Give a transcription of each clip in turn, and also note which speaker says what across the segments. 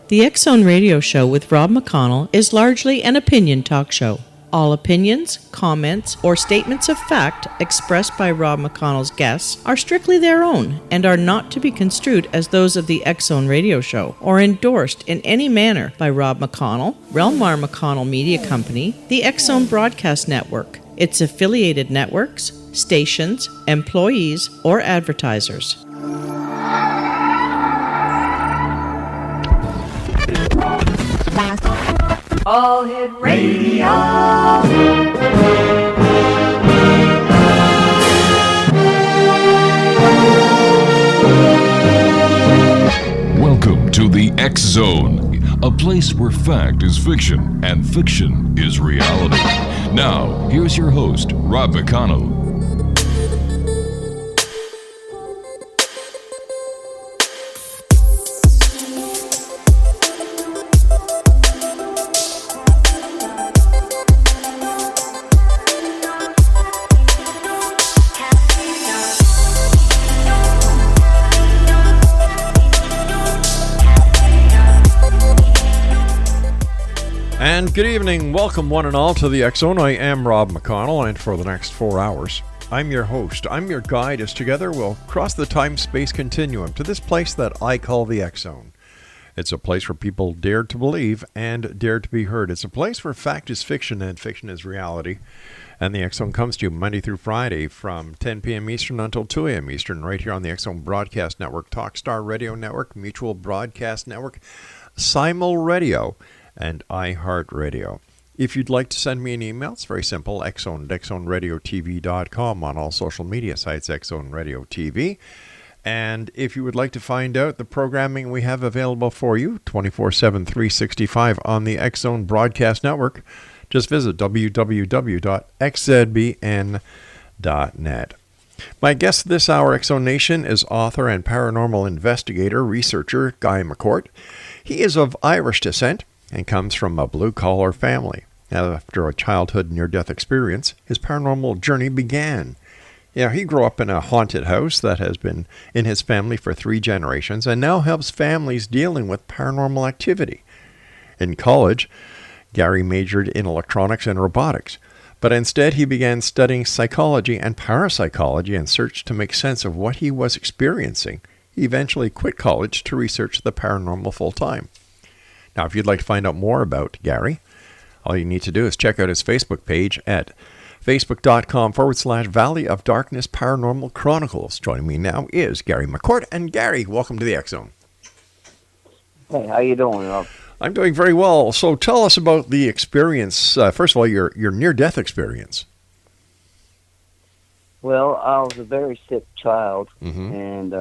Speaker 1: The X-Zone Radio Show with Rob McConnell is largely an opinion talk show. All opinions, comments, or statements of fact expressed by Rob McConnell's guests are strictly their own and are not to be construed as those of the X-Zone Radio Show or endorsed in any manner by Rob McConnell, Relmar McConnell Media Company, the X-Zone Broadcast Network, its affiliated networks, stations, employees, or advertisers.
Speaker 2: All Hit Radio.
Speaker 3: Welcome to the X Zone, a place where fact is fiction and fiction is reality. Now, here's your host, Rob McConnell.
Speaker 4: And good evening, welcome one and all to the X-Zone. I am Rob McConnell, and for the next 4 hours, I'm your host. I'm your guide as together we'll cross the time-space continuum to this place that I call the X-Zone. It's a place where people dare to believe and dare to be heard. It's a place where fact is fiction and fiction is reality. And the X-Zone comes to you Monday through Friday from 10 p.m. Eastern until 2 a.m. Eastern, right here on the X-Zone Broadcast Network, Talkstar Radio Network, Mutual Broadcast Network, Simul Radio, and iHeartRadio. If you'd like to send me an email, it's very simple, xzone at xzoneradiotv.com, on all social media sites, X-Zone Radio TV. And if you would like to find out the programming we have available for you, 24/7, 365 on the X-Zone Broadcast Network, just visit www.xzbn.net. My guest this hour, X-Zone Nation, is author and paranormal investigator, researcher, Guy McCort. He is of Irish descent and comes from a blue-collar family. After a childhood near-death experience, his paranormal journey began. He grew up in a haunted house that has been in his family for 3 generations and now helps families dealing with paranormal activity. In college, Gary majored in electronics and robotics, but instead he began studying psychology and parapsychology and searched to make sense of what he was experiencing. He eventually quit college to research the paranormal full-time. Now, if you'd like to find out more about Gary, all you need to do is check out his Facebook page at facebook.com/Valley of Darkness Paranormal Chronicles. Joining me now is Gary McCort. And Gary, welcome to the X-Zone.
Speaker 5: Hey, how you doing, Rob?
Speaker 4: I'm doing very well. So tell us about the experience, first of all, your near-death experience.
Speaker 5: Well, I was a very sick child, and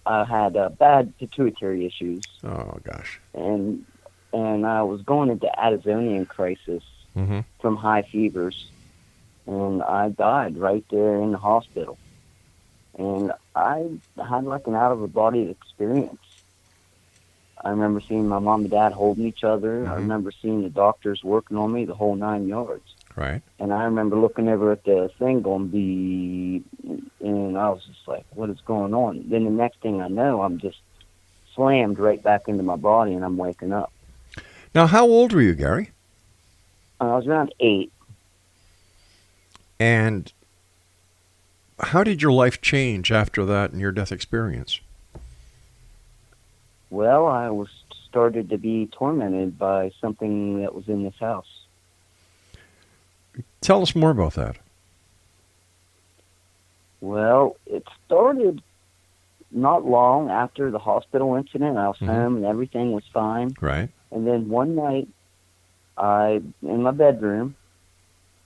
Speaker 5: I had bad pituitary issues.
Speaker 4: Oh, gosh.
Speaker 5: And I was going into Addisonian crisis from high fevers, and I died right there in the hospital. And I had like an out-of-the-body experience. I remember seeing my mom and dad holding each other. I remember seeing the doctors working on me, the whole 9 yards.
Speaker 4: Right.
Speaker 5: And I remember looking over at the thing going, beep, and I was just like, what is going on? Then the next thing I know, I'm just slammed right back into my body, and I'm waking up.
Speaker 4: Now, how old were you, Gary?
Speaker 5: I was around 8.
Speaker 4: And how did your life change after that near-death experience?
Speaker 5: Well, I was started to be tormented by something that was in this house.
Speaker 4: Tell us more about that.
Speaker 5: Well, it started not long after the hospital incident. I was home and everything was fine.
Speaker 4: Right.
Speaker 5: And then one night, I'm in my bedroom,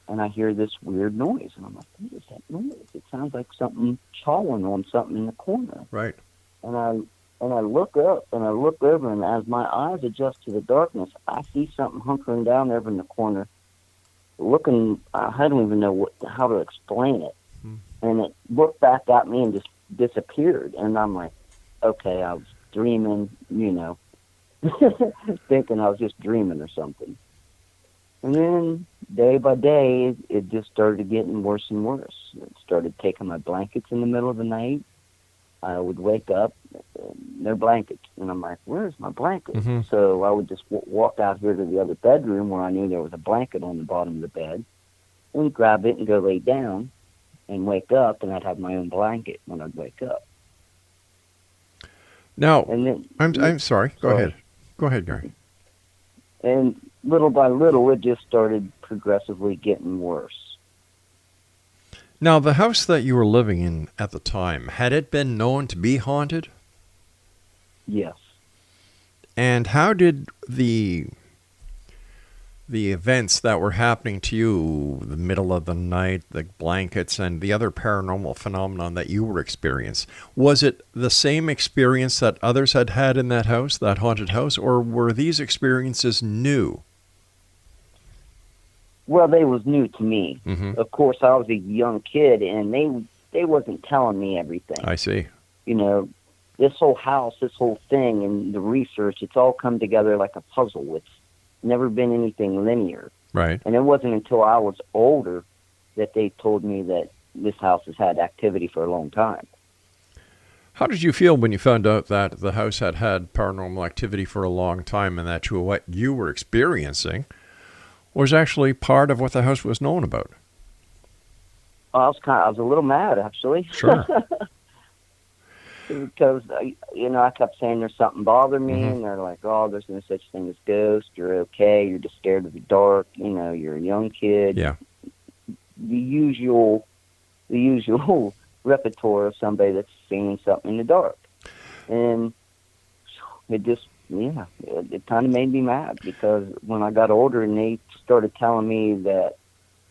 Speaker 5: and I hear this weird noise. And I'm like, what is that noise? It sounds like something chawing on something in the corner.
Speaker 4: Right.
Speaker 5: And I look up, and I look over, and as my eyes adjust to the darkness, I see something hunkering down there in the corner, looking, I don't even know how to explain it. And it looked back at me and just disappeared. And I'm like, okay, I was dreaming, thinking I was just dreaming or something. And then day by day, it just started getting worse and worse. It started taking my blankets in the middle of the night. I would wake up, no blankets, and I'm like, "Where's my blanket?"
Speaker 4: Mm-hmm.
Speaker 5: So I would just walk out here to the other bedroom where I knew there was a blanket on the bottom of the bed, and grab it and go lay down, and wake up, and I'd have my own blanket when I'd wake up.
Speaker 4: Now,
Speaker 5: And then
Speaker 4: I'm sorry. Go
Speaker 5: sorry.
Speaker 4: ahead. Go ahead, Gary.
Speaker 5: And little by little, it just started progressively getting worse.
Speaker 4: Now, the house that you were living in at the time, had it been known to be haunted?
Speaker 5: Yes.
Speaker 4: And how did the events that were happening to you, the middle of the night, the blankets, and the other paranormal phenomenon that you were experiencing, was it the same experience that others had had in that house, that haunted house, or were these experiences new?
Speaker 5: Well, they was new to me.
Speaker 4: Mm-hmm.
Speaker 5: Of course, I was a young kid, and they wasn't telling me everything.
Speaker 4: I see.
Speaker 5: You know, this whole house, this whole thing, and the research, it's all come together like a puzzle. It's never been anything linear.
Speaker 4: Right.
Speaker 5: And it wasn't until I was older that they told me that this house has had activity for a long time.
Speaker 4: How did you feel when you found out that the house had had paranormal activity for a long time and that what you were experiencing was actually part of what the house was known about?
Speaker 5: I was a little mad, actually.
Speaker 4: Sure.
Speaker 5: Because, I kept saying there's something bothering me,
Speaker 4: Mm-hmm.
Speaker 5: and they're like, oh, there's no such thing as ghosts, you're okay, you're just scared of the dark, you're a young kid.
Speaker 4: Yeah.
Speaker 5: The usual repertoire of somebody that's seeing something in the dark. And it just, it kind of made me mad, because when I got older and they started telling me that,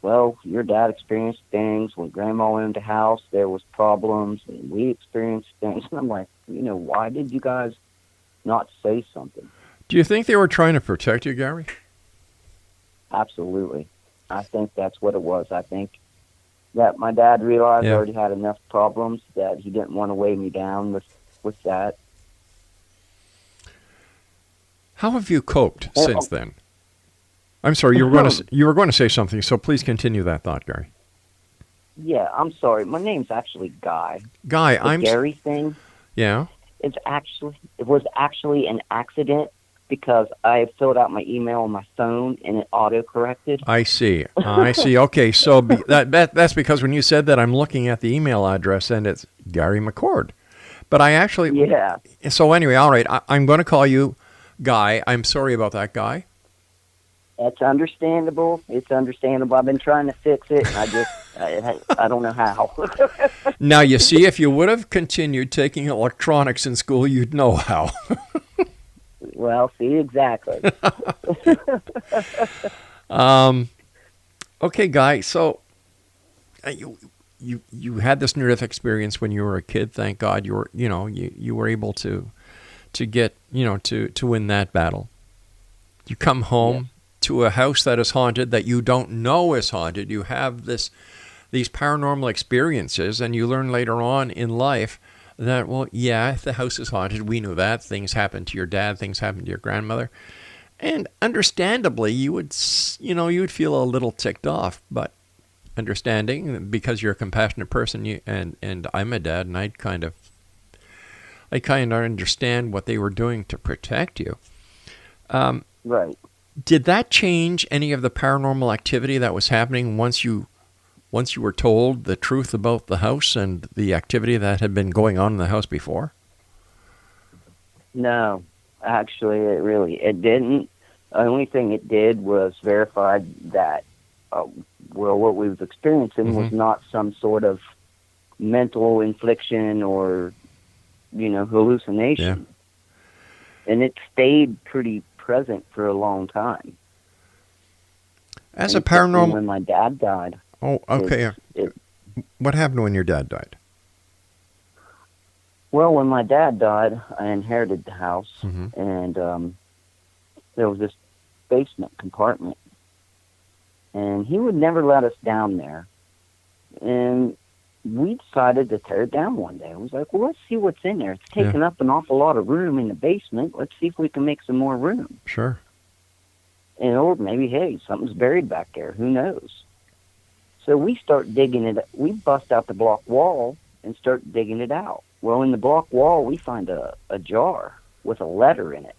Speaker 5: well, your dad experienced things. When Grandma went into the house, there was problems, and we experienced things. And I'm like, why did you guys not say something?
Speaker 4: Do you think they were trying to protect you, Gary?
Speaker 5: Absolutely. I think that's what it was. I think that my dad realized I already had enough problems that he didn't want to weigh me down with that.
Speaker 4: How have you coped since then? I'm sorry, you were going to say something, so please continue that thought, Gary.
Speaker 5: Yeah, I'm sorry. My name's actually Guy.
Speaker 4: Guy,
Speaker 5: the Gary thing.
Speaker 4: Yeah.
Speaker 5: It was actually an accident, because I filled out my email on my phone and it auto-corrected.
Speaker 4: I see. Okay, so that's because when you said that, I'm looking at the email address and it's Guy McCort. But I actually...
Speaker 5: Yeah.
Speaker 4: So anyway, all right, I'm going to call you Guy. I'm sorry about that, Guy.
Speaker 5: That's understandable. It's understandable. I've been trying to fix it, and I don't know how.
Speaker 4: Now, you see, if you would have continued taking electronics in school, you'd know how.
Speaker 5: Well, see, exactly.
Speaker 4: Okay, Guy. So you had this near-death experience when you were a kid. Thank God you were able to get to win that battle. You come home to a house that is haunted, that you don't know is haunted. You have these paranormal experiences, and you learn later on in life that, well, yeah, the house is haunted. We knew that. Things happened to your dad. Things happened to your grandmother. And understandably, you'd feel a little ticked off, but understanding, because you're a compassionate person, and I'm a dad, and I kind of understand what they were doing to protect you.
Speaker 5: Right.
Speaker 4: Did that change any of the paranormal activity that was happening once you were told the truth about the house and the activity that had been going on in the house before?
Speaker 5: No, actually, it didn't. The only thing it did was verified that, what we was experiencing was not some sort of mental infliction or, hallucination. Yeah. And it stayed pretty present for a long time.
Speaker 4: As a paranormal...
Speaker 5: When my dad died...
Speaker 4: Oh, okay. What happened when your dad died?
Speaker 5: Well, when my dad died, I inherited the house, and there was this basement compartment, and he would never let us down there. And we decided to tear it down one day. I was like, well, let's see what's in there. It's taking up an awful lot of room in the basement. Let's see if we can make some more room.
Speaker 4: Sure.
Speaker 5: And or maybe, hey, something's buried back there. Who knows? So we start digging it. We bust out the block wall and start digging it out. Well, in the block wall, we find a jar with a letter in it.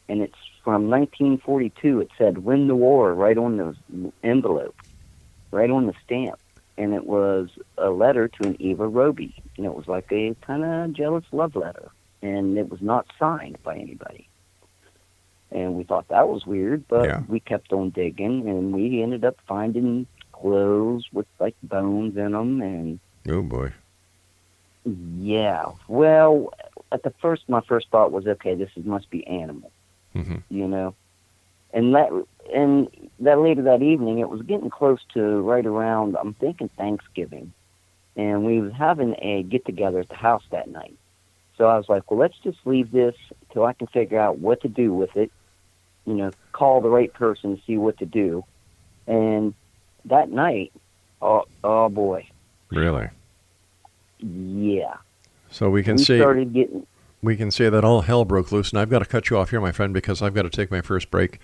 Speaker 5: And it's from 1942. It said, "Win the war," right on the envelope, right on the stamp. And it was a letter to an Eva Roby. And it was like a kind of jealous love letter. And it was not signed by anybody. And we thought that was weird, but we kept on digging, and we ended up finding clothes with, like, bones in them. And
Speaker 4: oh, boy.
Speaker 5: Yeah. Well, my first thought was, okay, this must be animal, you know? And that later that evening, it was getting close to right around, I'm thinking, Thanksgiving. And we was having a get-together at the house that night. So I was like, well, let's just leave this till I can figure out what to do with it, you know, call the right person to see what to do. And that night, oh boy.
Speaker 4: Really?
Speaker 5: Yeah.
Speaker 4: So we can see that all hell broke loose, and I've got to cut you off here, my friend, because I've got to take my first break.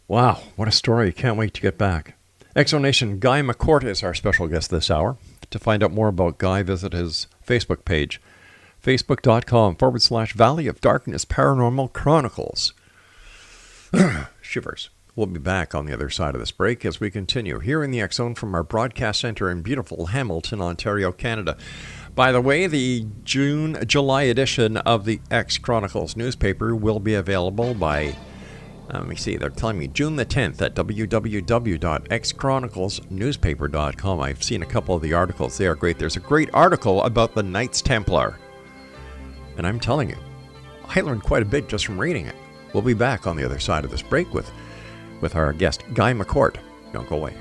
Speaker 4: Wow, what a story. Can't wait to get back. Exonation, Guy McCort is our special guest this hour. To find out more about Guy, visit his Facebook page, facebook.com/Valley of Darkness Paranormal Chronicles. Shivers. We'll be back on the other side of this break as we continue here in the X-Zone from our broadcast center in beautiful Hamilton, Ontario, Canada. By the way, the July edition of the X Chronicles newspaper will be available by, let me see, they're telling me June the 10th at www.xchroniclesnewspaper.com. I've seen a couple of the articles. They are great. There's a great article about the Knights Templar. And I'm telling you, I learned quite a bit just from reading it. We'll be back on the other side of this break with our guest, Guy McCort. Don't go away.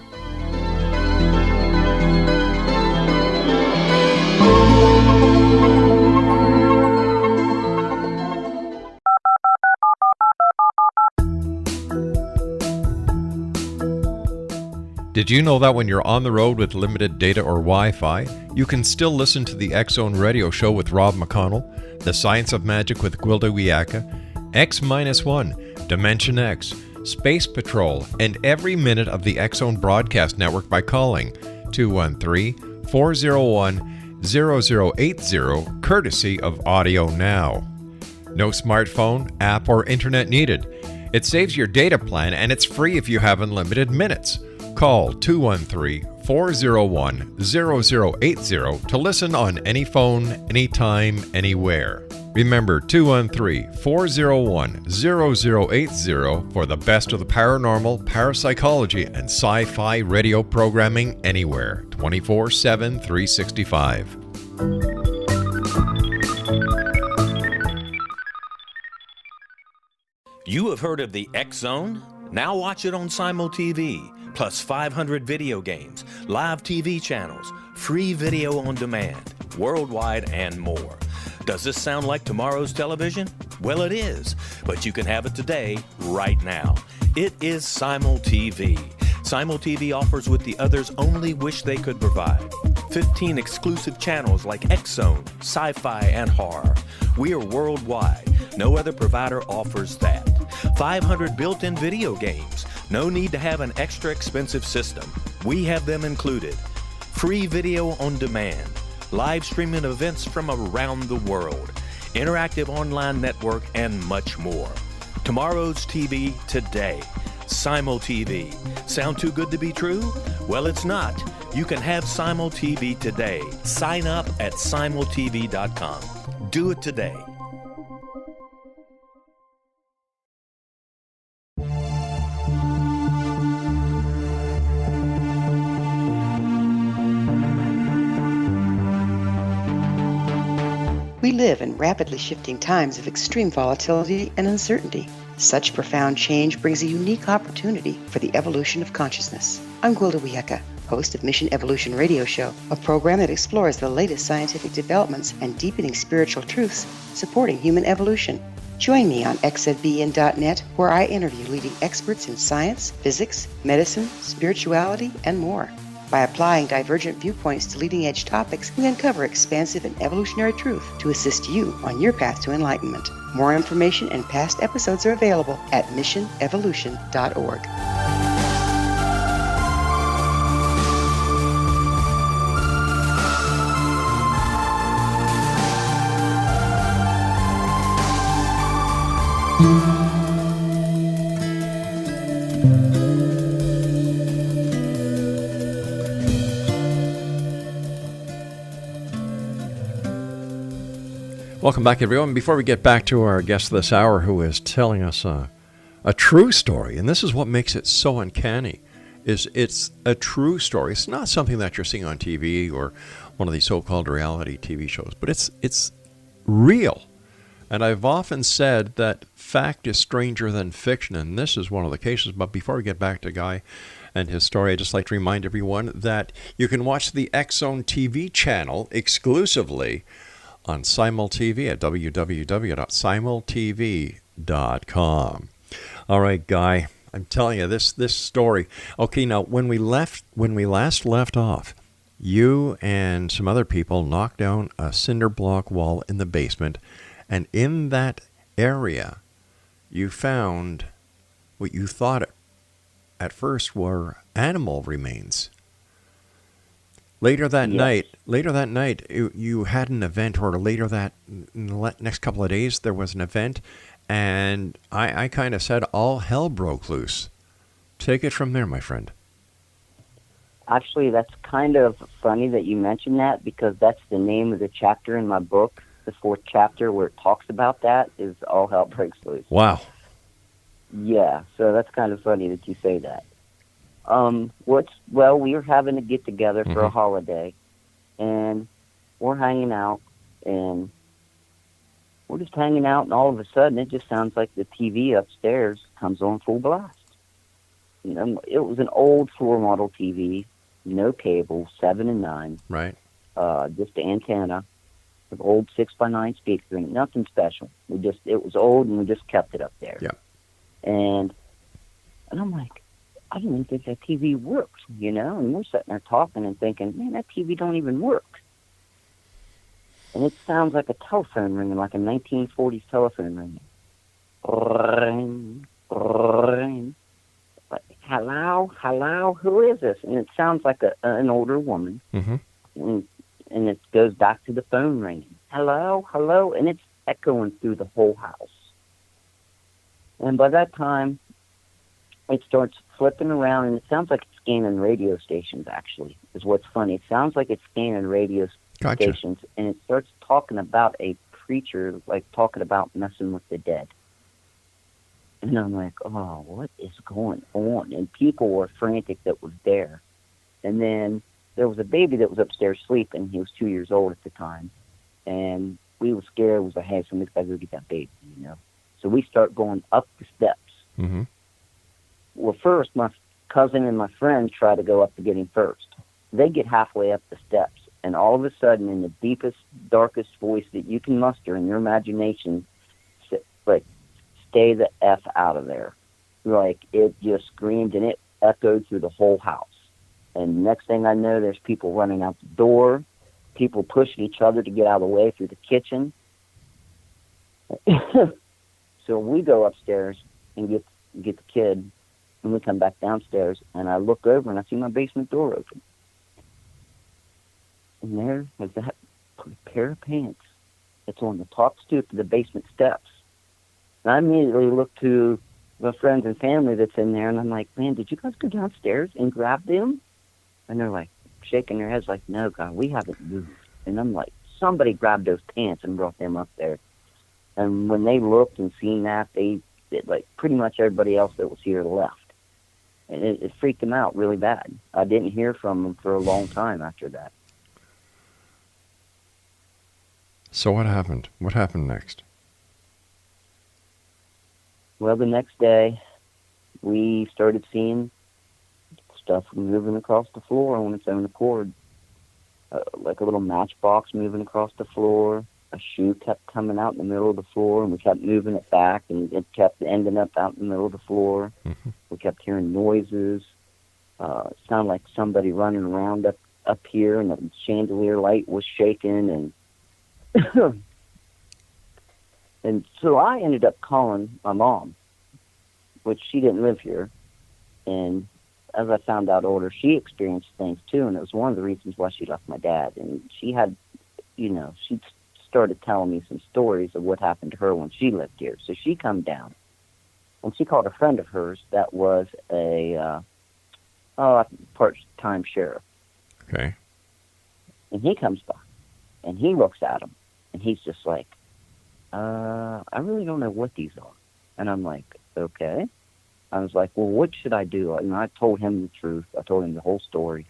Speaker 4: Did you know that when you're on the road with limited data or Wi-Fi, you can still listen to the X-Zone radio show with Rob McConnell, The Science of Magic with Gwilda Wiyaka, X-1, Dimension X, Space Patrol, and every minute of the X-Zone broadcast network by calling 213-401-0080, courtesy of Audio Now. No smartphone, app, or internet needed. It saves your data plan, and it's free if you have unlimited minutes. Call 213-401-0080 to listen on any phone, anytime, anywhere. Remember 213-401-0080 for the best of the paranormal, parapsychology, and sci-fi radio programming anywhere, 24/7, 365.
Speaker 6: You have heard of the X-Zone? Now watch it on Simul TV, plus 500 video games, live TV channels, free video on demand, worldwide, and more. Does this sound like tomorrow's television? Well, it is, but you can have it today, right now. It is Simul TV. Simul TV offers what the others only wish they could provide. 15 exclusive channels like X-Zone, Sci-Fi, and Horror. We are worldwide. No other provider offers that. 500 built-in video games. No need to have an extra expensive system. We have them included. Free video on demand. Live streaming events from around the world. Interactive online network, and much more. Tomorrow's TV today. Simul TV. Sound too good to be true? Well, it's not. You can have Simul TV today. Sign up at simultv.com. Do it today.
Speaker 7: We live in rapidly shifting times of extreme volatility and uncertainty. Such profound change brings a unique opportunity for the evolution of consciousness. I'm Gwilda Wiyaka, host of Mission Evolution Radio Show, a program that explores the latest scientific developments and deepening spiritual truths supporting human evolution. Join me on xzbn.net, where I interview leading experts in science, physics, medicine, spirituality, and more. By applying divergent viewpoints to leading-edge topics, we uncover expansive and evolutionary truth to assist you on your path to enlightenment. More information and past episodes are available at missionevolution.org.
Speaker 4: Welcome back, everyone. Before we get back to our guest this hour, who is telling us a true story, and this is what makes it so uncanny, is it's a true story. It's not something that you're seeing on TV or one of these so-called reality TV shows, but it's real. And I've often said that fact is stranger than fiction, and this is one of the cases. But before we get back to Guy and his story, I'd just like to remind everyone that you can watch the X Zone TV channel exclusively on Simul TV at www.simultv.com. All right, Guy, I'm telling you this story. Okay, now when we last left off, you and some other people knocked down a cinder block wall in the basement, and in that area, you found what you thought at first were animal remains. Later that night, you had an event, or later that in the next couple of days, there was an event, and I kind of said all hell broke loose. Take it from there, my friend.
Speaker 5: Actually, that's kind of funny that you mentioned that, because that's the name of the chapter in my book. The 4th chapter where it talks about that is all hell breaks loose.
Speaker 4: Wow.
Speaker 5: Yeah, so that's kind of funny that you say that. We were having a get together for a holiday, and we're hanging out, and we're just hanging out, and all of a sudden it just sounds like the TV upstairs comes on full blast. You know, it was an old floor model TV, no cable, 7 and 9,
Speaker 4: right?
Speaker 5: Just the antenna, with old 6x9 speaker, and nothing special. It was old, and we just kept it up there.
Speaker 4: Yeah.
Speaker 5: And I'm like, I don't even think that TV works, you know? And we're sitting there talking and thinking, man, that TV don't even work. And it sounds like a telephone ringing, like a 1940s telephone ringing. Ring, ring. Like, hello, who is this? And it sounds like an older woman.
Speaker 4: Mm-hmm.
Speaker 5: And it goes back to the phone ringing. Hello, and it's echoing through the whole house. And by that time, it starts flipping around, and it sounds like it's scanning radio stations, actually, is what's funny. It sounds like it's scanning radio stations, and it starts talking about a preacher, like talking about messing with the dead. And I'm like, oh, what is going on? And people were frantic that was there. And then there was a baby that was upstairs sleeping. He was 2 years old at the time. And we were scared. It was like, hey, somebody's got to go get that baby, you know. So we start going up the steps.
Speaker 4: Mm-hmm.
Speaker 5: Well, first, my cousin and my friend try to go up to get him first. They get halfway up the steps, and all of a sudden, in the deepest, darkest voice that you can muster in your imagination, like, stay the F out of there. Like, it just screamed, and it echoed through the whole house. And next thing I know, there's people running out the door, people pushing each other to get out of the way through the kitchen. So we go upstairs and get the kid, and we come back downstairs, and I look over, and I see my basement door open. And there was that pair of pants that's on the top stoop of the basement steps. And I immediately look to the friends and family that's in there, and I'm like, man, did you guys go downstairs and grab them? And they're like, shaking their heads like, no, God, we haven't moved. And I'm like, somebody grabbed those pants and brought them up there. And when they looked and seen that, like pretty much everybody else that was here left. And it freaked them out really bad. I didn't hear from them for a long time after that.
Speaker 4: So what happened? What happened next?
Speaker 5: Well, the next day, we started seeing stuff moving across the floor on its own accord. Like a little matchbox moving across the floor. A shoe kept coming out in the middle of the floor, and we kept moving it back, and it kept ending up out in the middle of the floor.
Speaker 4: Mm-hmm.
Speaker 5: We kept hearing noises. It sounded like somebody running around up here, and the chandelier light was shaking, and and so I ended up calling my mom, which she didn't live here, and as I found out older, she experienced things too, and it was one of the reasons why she left my dad. And she had, she'd started telling me some stories of what happened to her when she lived here. So she come down, and she called a friend of hers that was a part-time sheriff.
Speaker 4: Okay.
Speaker 5: And he comes by, and he looks at him, and he's just like, I really don't know what these are. And I'm like, okay. I was like, well, what should I do? And I told him the truth. I told him the whole story.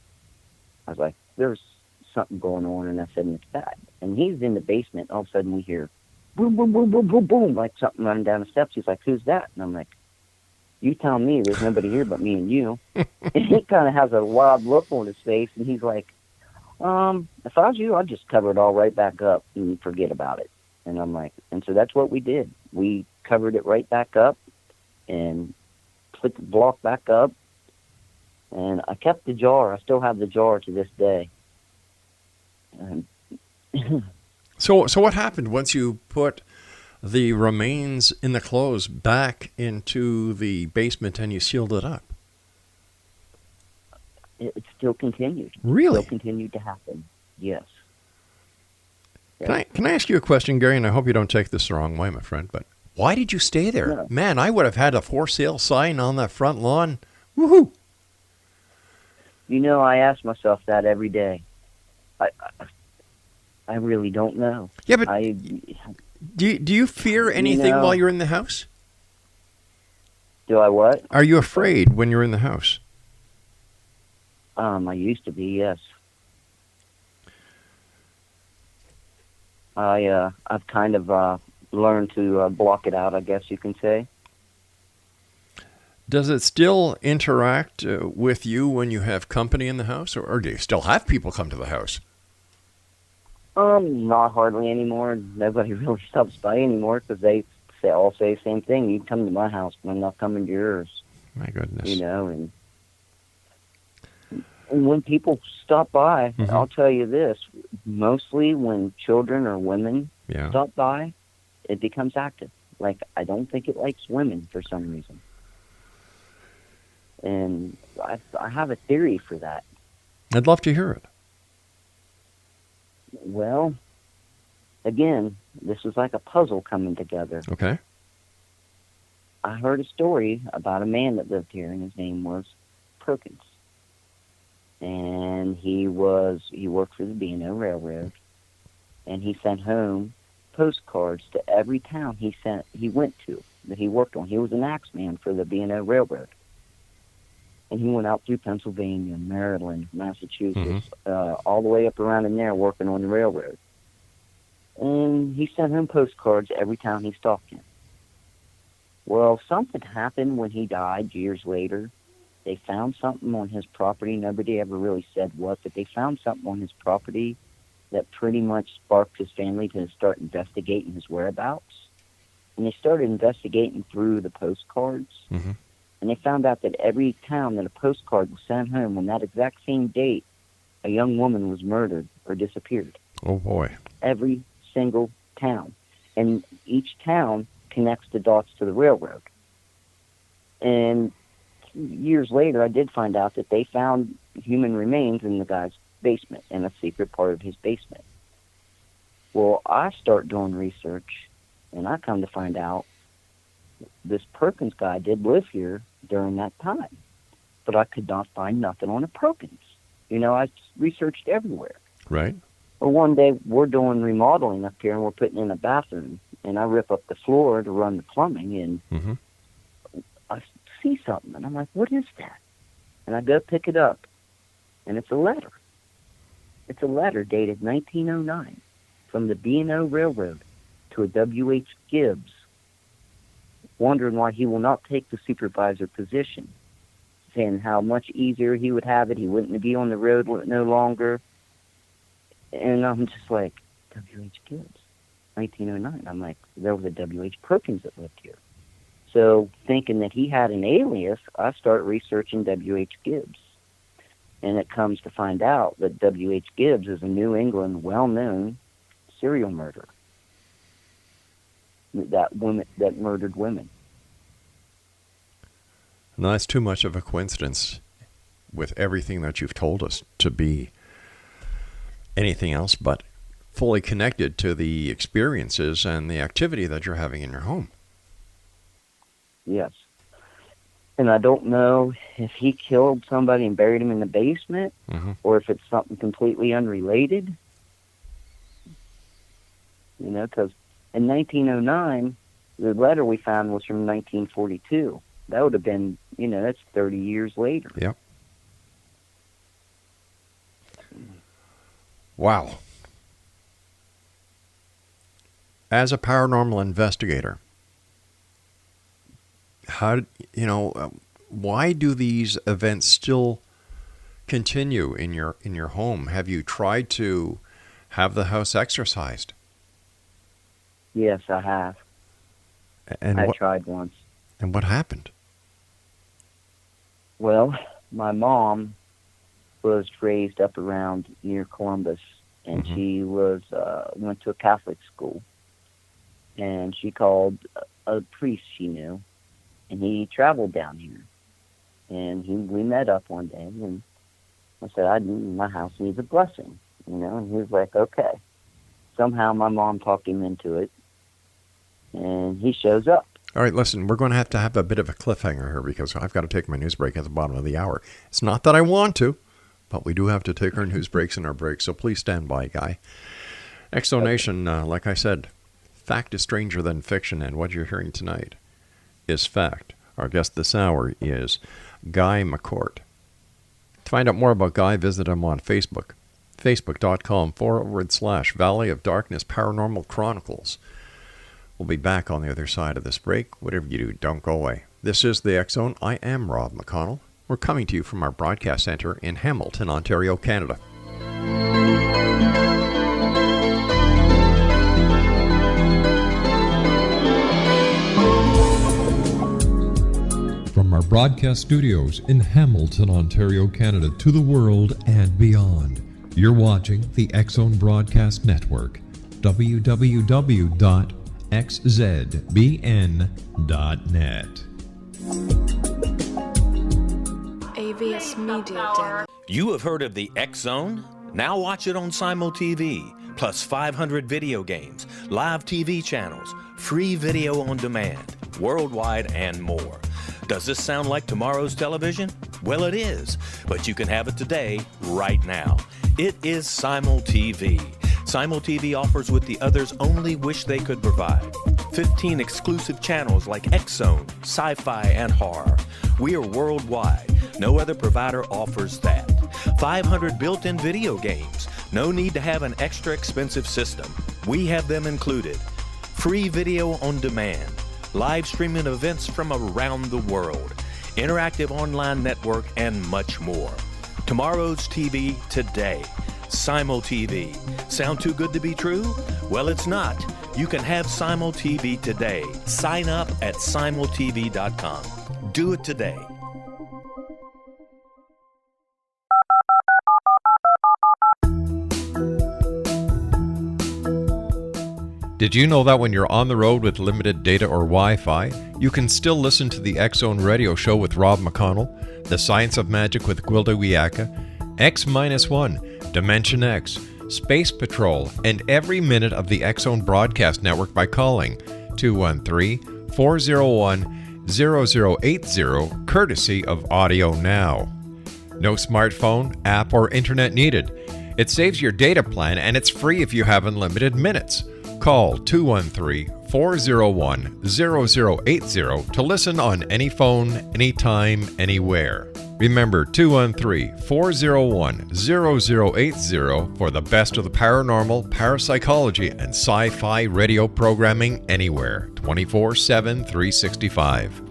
Speaker 5: I was like, there's something going on, and I said, it's bad. And he's in the basement. All of a sudden, we hear boom, boom, boom, boom, boom, boom, like something running down the steps. He's like, who's that? And I'm like, you tell me. There's nobody here but me and you. And he kind of has a wild look on his face, and he's like, if I was you, I'd just cover it all right back up and forget about it. And I'm like, and so that's what we did. We covered it right back up and put the block back up. And I kept the jar. I still have the jar to this day.
Speaker 4: So what happened once you put the remains in the clothes back into the basement and you sealed it up?
Speaker 5: It still continued.
Speaker 4: Really?
Speaker 5: It still continued to happen. Yes.
Speaker 4: Can I ask you a question, Gary? And I hope you don't take this the wrong way, my friend, but why did you stay there?
Speaker 5: No.
Speaker 4: Man, I would have had a for sale sign on that front lawn. Woohoo!
Speaker 5: You know, I ask myself that every day. I really don't know.
Speaker 4: Yeah, but do you fear anything while you're in the house?
Speaker 5: Do I what?
Speaker 4: Are you afraid when you're in the house?
Speaker 5: I used to be, yes. I've kind of learned to block it out, I guess you can say.
Speaker 4: Does it still interact with you when you have company in the house, or do you still have people come to the house?
Speaker 5: Not hardly anymore. Nobody really stops by anymore because they all say the same thing. You can come to my house, but I'm not coming to yours.
Speaker 4: My goodness.
Speaker 5: You know, and when people stop by, I'll tell you this, mostly when children or women stop by, it becomes active. Like, I don't think it likes women for some reason. And I have a theory for that.
Speaker 4: I'd love to hear it.
Speaker 5: Well, again, this is like a puzzle coming together.
Speaker 4: Okay.
Speaker 5: I heard a story about a man that lived here, and his name was Perkins. And he worked for the B&O Railroad, and he sent home postcards to every town he went to that he worked on. He was an axeman for the B&O Railroad. And he went out through Pennsylvania, Maryland, Massachusetts, all the way up around in there working on the railroad. And he sent home postcards to every town he stopped in. Well, something happened when he died years later. They found something on his property. Nobody ever really said what, but they found something on his property that pretty much sparked his family to start investigating his whereabouts. And they started investigating through the postcards. And they found out that every town that a postcard was sent home on that exact same date, a young woman was murdered or disappeared.
Speaker 4: Oh, boy.
Speaker 5: Every single town. And each town connects the dots to the railroad. And years later, I did find out that they found human remains in the guy's basement, in a secret part of his basement. Well, I start doing research, and I come to find out this Perkins guy did live here during that time, but I could not find nothing on a Perkins. You know, I researched everywhere.
Speaker 4: Right.
Speaker 5: Well, one day we're doing remodeling up here, and we're putting in a bathroom, and I rip up the floor to run the plumbing, and I see something, and I'm like, what is that? And I go pick it up, and it's a letter. It's a letter dated 1909 from the B&O Railroad to a W.H. Gibbs, wondering why he will not take the supervisor position, saying how much easier he would have it. He wouldn't be on the road no longer. And I'm just like, W.H. Gibbs, 1909. I'm like, there was a W.H. Perkins that lived here. So thinking that he had an alias, I start researching W.H. Gibbs. And it comes to find out that W.H. Gibbs is a New England well-known serial murderer that murdered women.
Speaker 4: No, that's too much of a coincidence with everything that you've told us to be anything else but fully connected to the experiences and the activity that you're having in your home.
Speaker 5: Yes. And I don't know if he killed somebody and buried him in the basement, or if it's something completely unrelated. You know, because in 1909, the letter we found was from 1942. That would have been, you know, that's 30 years later.
Speaker 4: Yep. Wow. As a paranormal investigator, why do these events still continue in your home? Have you tried to have the house exorcised?
Speaker 5: Yes, I have.
Speaker 4: And
Speaker 5: I tried once.
Speaker 4: And what happened?
Speaker 5: Well, my mom was raised up around near Columbus, and she was went to a Catholic school, and she called a priest she knew, and he traveled down here, and we met up one day, and I said, my house needs a blessing, you know, and he was like, okay. Somehow my mom talked him into it, and he shows up.
Speaker 4: All right, listen, we're going to have a bit of a cliffhanger here because I've got to take my news break at the bottom of the hour. It's not that I want to, but we do have to take our news breaks and our breaks, so please stand by, Guy. Exonation, like I said, fact is stranger than fiction, and what you're hearing tonight is fact. Our guest this hour is Guy McCort. To find out more about Guy, visit him on Facebook, facebook.com/Valley of Darkness Paranormal Chronicles. We'll be back on the other side of this break. Whatever you do, don't go away. This is the X Zone. I am Rob McConnell. We're coming to you from our broadcast center in Hamilton, Ontario, Canada.
Speaker 8: From our broadcast studios in Hamilton, Ontario, Canada, to the world and beyond, you're watching the X Zone Broadcast Network. www.xzbn.net.
Speaker 9: AVS Media Den.
Speaker 6: You have heard of the X Zone? Now watch it on Simul TV, plus 500 video games, live TV channels, free video on demand, worldwide, and more. Does this sound like tomorrow's television? Well, it is, but you can have it today, right now. It is Simul TV. Simul TV offers what the others only wish they could provide. 15 exclusive channels like X-Zone, Sci-Fi, and Horror. We are worldwide. No other provider offers that. 500 built-in video games. No need to have an extra expensive system. We have them included. Free video on demand. Live streaming events from around the world. Interactive online network, and much more. Tomorrow's TV today. Simul TV. Sound too good to be true? Well, it's not. You can have Simul TV today. Sign up at simultv.com. Do it today.
Speaker 4: Did you know that when you're on the road with limited data or Wi-Fi, you can still listen to the X Zone Radio Show with Rob McConnell, The Science of Magic with Gwilda Wiyaka, X-1, Dimension X, Space Patrol, and every minute of the X Zone Broadcast Network by calling 213-401-0080, courtesy of Audio Now. No smartphone, app, or internet needed. It saves your data plan, and it's free if you have unlimited minutes. Call 213-401-0080 to listen on any phone, anytime, anywhere. Remember 213-401-0080 for the best of the paranormal, parapsychology, and sci-fi radio programming anywhere, 24/7, 365.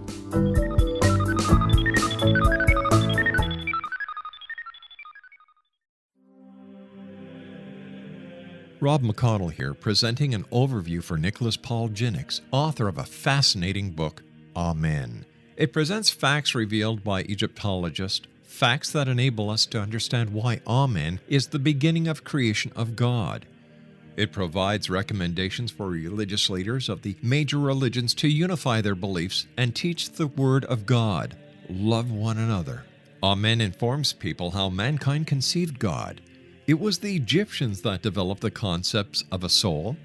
Speaker 4: Rob McConnell here, presenting an overview for Nicholas Paul Jennings, author of a fascinating book, Amen. It presents facts revealed by Egyptologists, facts that enable us to understand why Amen is the beginning of creation of God. It provides recommendations for religious leaders of the major religions to unify their beliefs and teach the Word of God. Love one another. Amen informs people how mankind conceived God,
Speaker 8: It was the Egyptians that developed the concepts of a soul,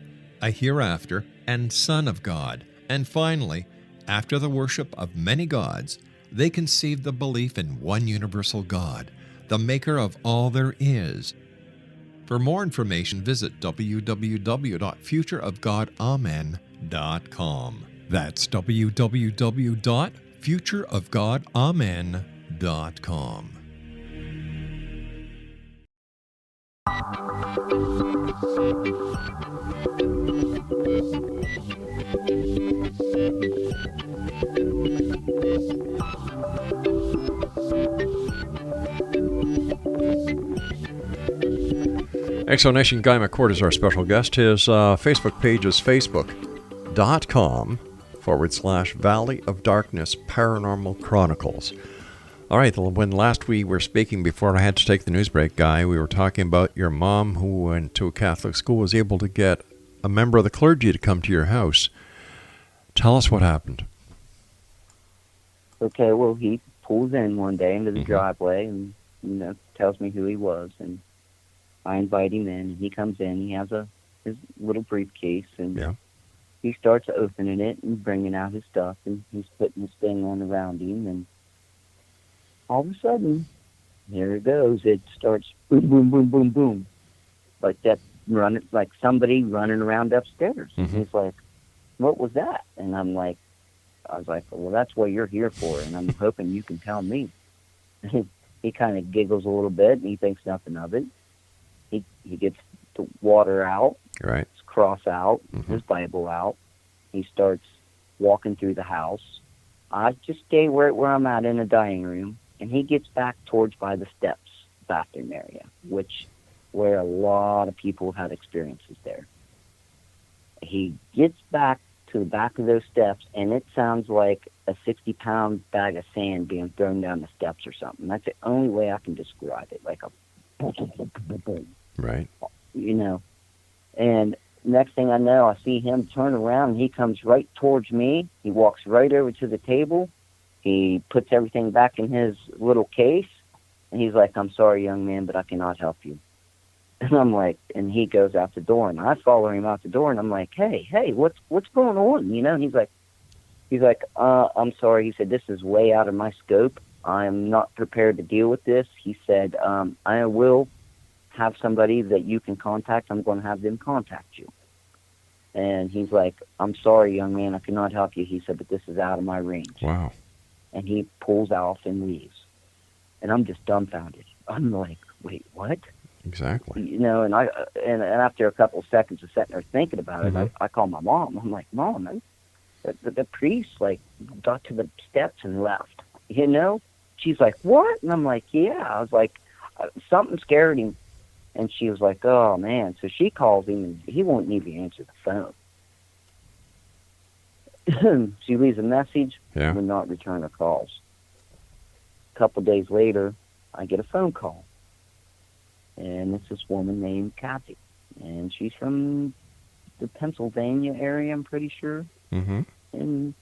Speaker 8: a hereafter, and Son of God. And finally, after the worship of many gods, they conceived the belief in one universal God, the maker of all there is. For more information, visit www.futureofgodamen.com. That's www.futureofgodamen.com.
Speaker 4: Exonation Guy McCort is our special guest. His Facebook page is facebook.com/Valley of Darkness Paranormal Chronicles. All right, when last we were speaking before I had to take the news break, Guy, we were talking about your mom who went to a Catholic school was able to get a member of the clergy to come to your house. Tell us what happened.
Speaker 5: Okay, well, he pulls in one day into the driveway and, tells me who he was, and I invite him in, and he comes in. He has his little briefcase, and he starts opening it and bringing out his stuff, and he's putting his thing on around him, and all of a sudden, there it goes. It starts boom, boom, boom, boom, boom, like that, like somebody running around upstairs. And he's like, "What was that?" And I was like, "Well, that's what you're here for, and I'm hoping you can tell me." He kind of giggles a little bit, and he thinks nothing of it. He gets the water out,
Speaker 4: right?
Speaker 5: His cross out, his Bible out. He starts walking through the house. I just stay where I'm at in the dining room, and he gets back towards by the steps, bathroom area, where a lot of people have had experiences there. He gets back to the back of those steps, and it sounds like a 60-pound bag of sand being thrown down the steps or something. That's the only way I can describe it, like a boom.
Speaker 4: Right.
Speaker 5: And next thing I know, I see him turn around, and he comes right towards me. He walks right over to the table. He puts everything back in his little case, and he's like, "I'm sorry, young man, but I cannot help you." And I'm like, and he goes out the door, and I follow him out the door, and I'm like, hey, what's going on? And he's like, I'm sorry. He said, "This is way out of my scope. I'm not prepared to deal with this." He said, "I will have somebody that you can contact. I'm going to have them contact you." And he's like, "I'm sorry, young man, I cannot help you." He said, "But this is out of my range."
Speaker 4: Wow.
Speaker 5: And he pulls off and leaves. And I'm just dumbfounded. I'm like, wait, what?
Speaker 4: Exactly.
Speaker 5: And after a couple of seconds of sitting there thinking about it, I call my mom. I'm like, "Mom, the priest got to the steps and left." She's like, "What?" And I'm like, "Yeah." I was like, something scared him. And she was like, "Oh man." So she calls him, and he won't even answer the phone. She leaves a message, will not return her calls. A couple days later, I get a phone call. And it's this woman named Kathy. And she's from the Pennsylvania area, I'm pretty sure. And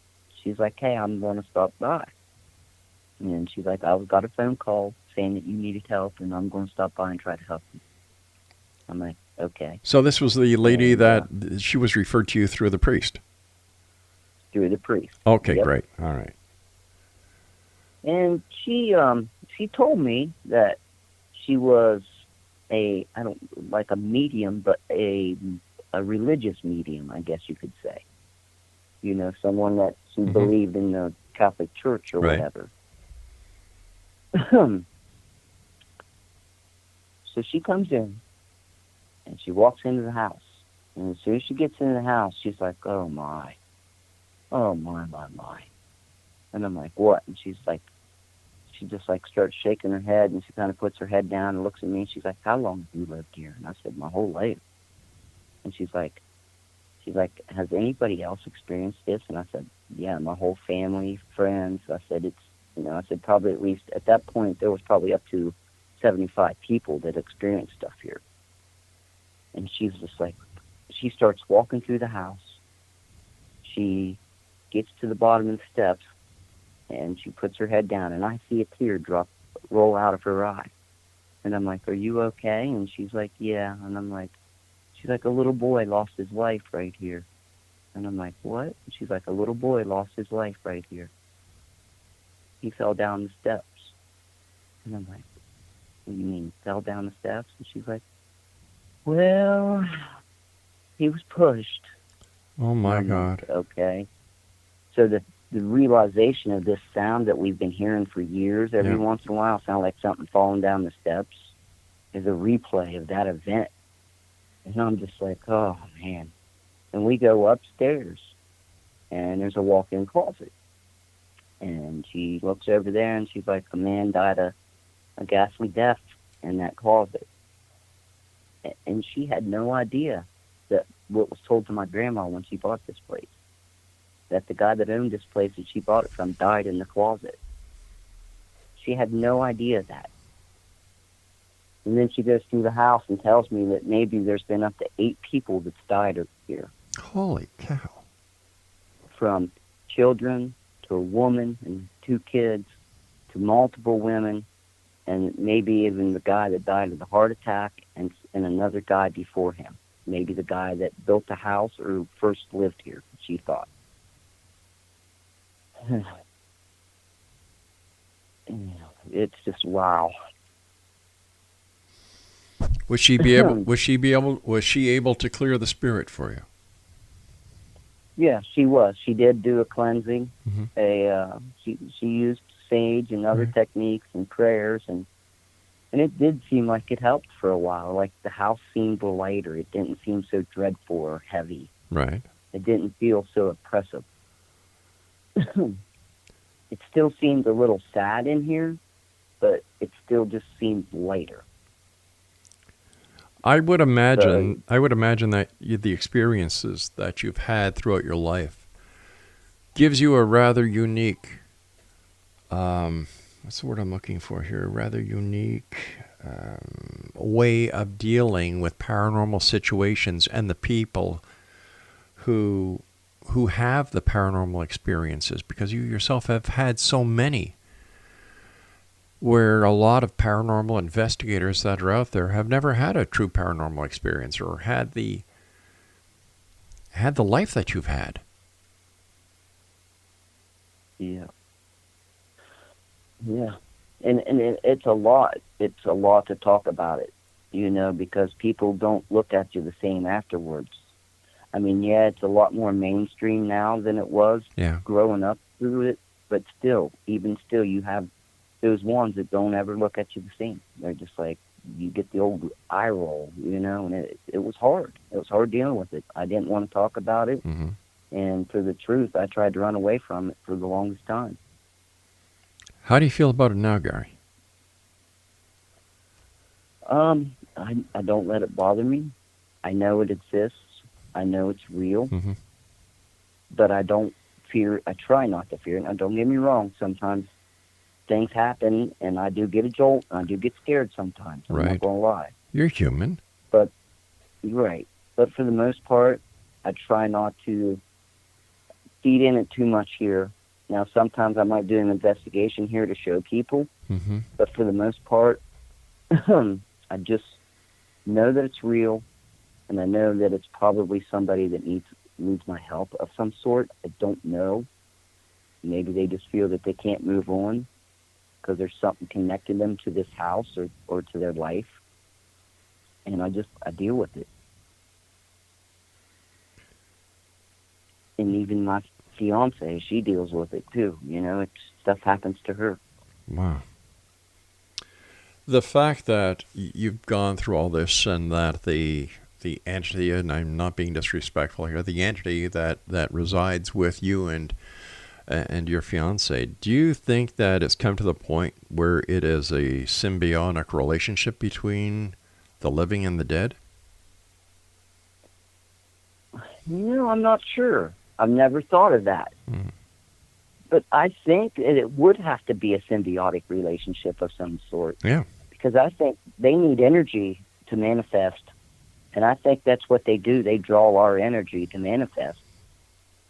Speaker 5: she's like, "Hey, I'm going to stop by." And she's like, "I got a phone call saying that you needed help, and I'm going to stop by and try to help you." I'm like, "Okay."
Speaker 4: So this was the lady that she was referred to you through the priest?
Speaker 5: Through the priest.
Speaker 4: Okay, great. All right.
Speaker 5: And she told me that she was a medium, but a religious medium, I guess you could say. Someone that she believed in the Catholic Church or whatever. So she comes in, and she walks into the house. And as soon as she gets into the house, she's like, "Oh my. Oh my, my, my." And I'm like, "What?" And she just starts shaking her head, and she kind of puts her head down and looks at me, and she's like, "How long have you lived here?" And I said, "My whole life." And she's like, "Has anybody else experienced this?" And I said, "Yeah, my whole family, friends." I said, I said probably at least, at that point, there was probably up to 75 people that experienced stuff here. And she's just like, she starts walking through the house. She gets to the bottom of the steps, and she puts her head down, and I see a tear roll out of her eye. And I'm like, are you okay? And she's like, yeah. And I'm like, she's like, a little boy lost his life right here. And I'm like, what? And she's like, a little boy lost his life right here. He fell down the steps. And I'm like, what do you mean, fell down the steps? And she's like, well, he was pushed.
Speaker 4: Oh, my
Speaker 5: And I'm
Speaker 4: God.
Speaker 5: like, okay. So the realization of this sound that we've been hearing for years, every once in a while, sound like something falling down the steps, is a replay of that event. And I'm just like, oh, man. And we go upstairs, and there's a walk-in closet. And she looks over there, and she's like, a man died a ghastly death in that closet. And she had no idea that what was told to my grandma when she bought this place, that the guy that owned this place that she bought it from died in the closet. She had no idea that. And then she goes through the house and tells me that maybe there's been up to 8 people that's died here.
Speaker 4: Holy cow.
Speaker 5: From children to a woman and 2 kids to multiple women, and maybe even the guy that died of the heart attack and another guy before him. Maybe the guy that built the house or who first lived here, she thought. It's just wow.
Speaker 4: Was she able to clear the spirit for you?
Speaker 5: Yeah, she was. She did do a cleansing.
Speaker 4: Mm-hmm.
Speaker 5: She used sage and other techniques and prayers, and it did seem like it helped for a while. Like the house seemed lighter. It didn't seem so dreadful or heavy.
Speaker 4: Right.
Speaker 5: It didn't feel so oppressive. It still seemed a little sad in here, but it still just seemed lighter.
Speaker 4: I would imagine that the experiences that you've had throughout your life gives you a rather unique, what's the word I'm looking for here? Rather unique way of dealing with paranormal situations and the people who have the paranormal experiences, because you yourself have had so many, where a lot of paranormal investigators that are out there have never had a true paranormal experience or had the life that you've had.
Speaker 5: Yeah. And it's a lot. It's a lot to talk about it, because people don't look at you the same afterwards. I mean, yeah, it's a lot more mainstream now than it was growing up through it, but even still, you have those ones that don't ever look at you the same. They're just like, you get the old eye roll, and it was hard. It was hard dealing with it. I didn't want to talk about it.
Speaker 4: Mm-hmm.
Speaker 5: And for the truth, I tried to run away from it for the longest time.
Speaker 4: How do you feel about it now, Gary?
Speaker 5: I don't let it bother me. I know it exists. I know it's real.
Speaker 4: Mm-hmm.
Speaker 5: But I don't fear. I try not to fear it. Now, don't get me wrong. Sometimes things happen, and I do get a jolt, and I do get scared sometimes. I'm not going to lie.
Speaker 4: You're human.
Speaker 5: But, right. But for the most part, I try not to feed in it too much here. Now, sometimes I might do an investigation here to show people,
Speaker 4: mm-hmm.
Speaker 5: but for the most part, I just know that it's real, and I know that it's probably somebody that needs my help of some sort. I don't know. Maybe they just feel that they can't move on because there's something connecting them to this house or to their life. And I deal with it. And even my fiance, she deals with it too. Stuff happens to her.
Speaker 4: Wow. The fact that you've gone through all this and that the entity, and I'm not being disrespectful here, the entity that resides with you and your fiance, do you think that it's come to the point where it is a symbiotic relationship between the living and the dead?
Speaker 5: I'm not sure. I've never thought of that.
Speaker 4: Mm.
Speaker 5: But I think that it would have to be a symbiotic relationship of some sort.
Speaker 4: Yeah.
Speaker 5: Because I think they need energy to manifest. And I think that's what they do. They draw our energy to manifest.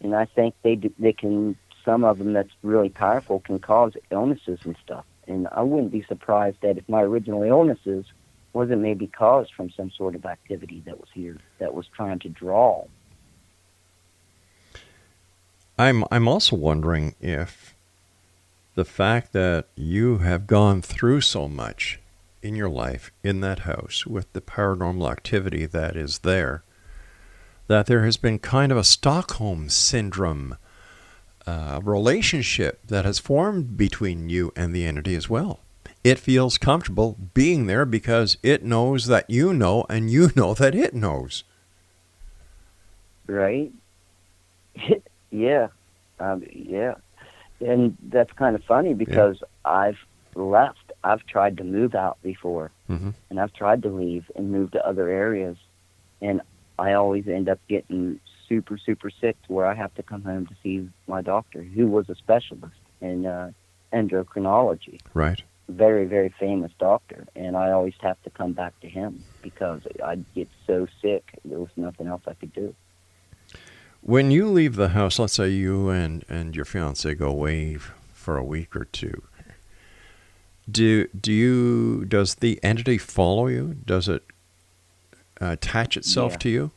Speaker 5: And I think they can, some of them that's really powerful can cause illnesses and stuff. And I wouldn't be surprised that if my original illnesses wasn't maybe caused from some sort of activity that was here, that was trying to draw.
Speaker 4: I'm also wondering if the fact that you have gone through so much in your life in that house with the paranormal activity that is there, that there has been kind of a Stockholm syndrome relationship that has formed between you and the entity as well. It feels comfortable being there because it knows that you know, and you know that it knows.
Speaker 5: Right? Yeah. Yeah. And that's kind of funny because I've left. I've tried to move out before, and I've tried to leave and move to other areas, and I always end up getting super, super sick to where I have to come home to see my doctor, who was a specialist in endocrinology.
Speaker 4: Right.
Speaker 5: Very, very famous doctor, and I always have to come back to him because I'd get so sick, there was nothing else I could do.
Speaker 4: When you leave the house, let's say you and your fiance go away for a week or two, does the entity follow you? Does it attach itself to you?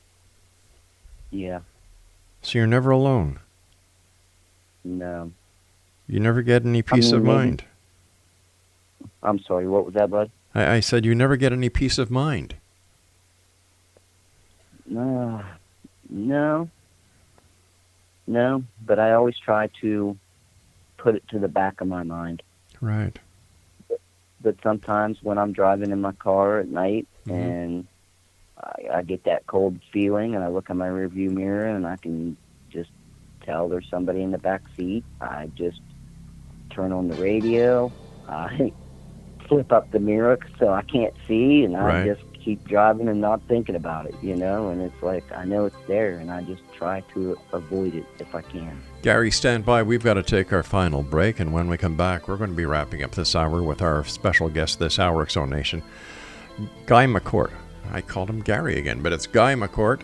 Speaker 5: Yeah.
Speaker 4: So you're never alone?
Speaker 5: No.
Speaker 4: You never get any peace of mind?
Speaker 5: I'm sorry, what was that, bud?
Speaker 4: I said you never get any peace of mind.
Speaker 5: No, but I always try to put it to the back of my mind.
Speaker 4: Right.
Speaker 5: But sometimes when I'm driving in my car at night and I get that cold feeling and I look in my rearview mirror and I can just tell there's somebody in the back seat, I just turn on the radio, I flip up the mirror so I can't see, and I just keep driving and not thinking about it, and it's like I know it's there and I just try to avoid it if I can.
Speaker 4: Gary, stand by. We've got to take our final break, and when we come back, we're going to be wrapping up this hour with our special guest this hour, X Zone Nation, Guy McCort. I called him Gary again, but it's Guy McCort.